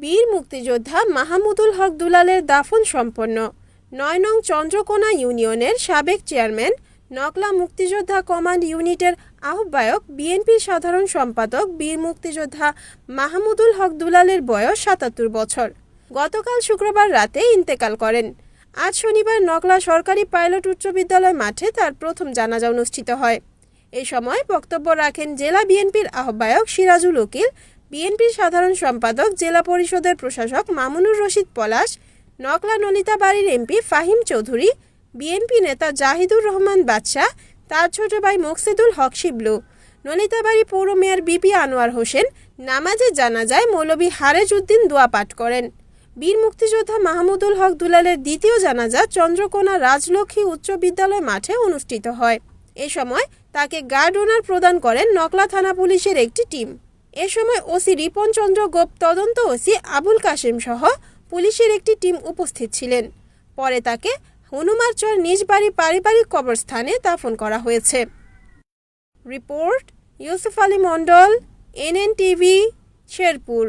বীর মুক্তিযোদ্ধা মাহমুদুল হক দুলালের দাফন সম্পন্ন। ৯ নং চন্দ্রকোনা ইউনিয়নের সাবেক চেয়ারম্যান, নকলা মুক্তিযোদ্ধা কমান্ড ইউনিটের আহ্বায়ক, বিএনপির সাধারণ সম্পাদক বীর মুক্তিযোদ্ধা মাহমুদুল হক দুলালের বয়স ৭৭ বছর। গতকাল শুক্রবার রাতে ইন্তেকাল করেন। আজ শনিবার নকলা সরকারি পাইলট উচ্চ বিদ্যালয় মাঠে তার প্রথম জানাজা অনুষ্ঠিত হয়। এ সময় বক্তব্য রাখেন জেলা বিএনপির আহ্বায়ক সিরাজুল উকিল, বিএনপির সাধারণ সম্পাদক জেলা পরিষদের প্রশাসক মামুনুর রশিদ পলাশ, নকলা নলিতাবাড়ির এমপি ফাহিম চৌধুরী, বিএনপি নেতা জাহিদুর রহমান বাদশাহ, তার ছোট ভাই মকসিদুল হক শিবলু, নলিতাবাড়ি পৌর মেয়র বিপি আনোয়ার হোসেন নামাজে জানাজায় মৌলভী হারেজ উদ্দিন দোয়া পাঠ করেন। বীর মুক্তিযোদ্ধা মাহমুদুল হক দুলালের দ্বিতীয় জানাজা চন্দ্রকোনা রাজলক্ষ্মী উচ্চ বিদ্যালয় মাঠে অনুষ্ঠিত হয়। এ সময় তাকে গার্ড অনার প্রদান করেন নকলা থানা পুলিশের একটি টিম। এ সময় ওসি রিপন চন্দ্র গোপ, তদন্ত ওসি আবুল কাশেম সহ পুলিশের একটি টিম উপস্থিত ছিলেন। পরে তাকে হনুমারচর নিজ বাড়ি পারিবারিক কবরস্থানে দাফন করা হয়েছে। Report Yusuf Ali Mondal, NN TV, Sherpur.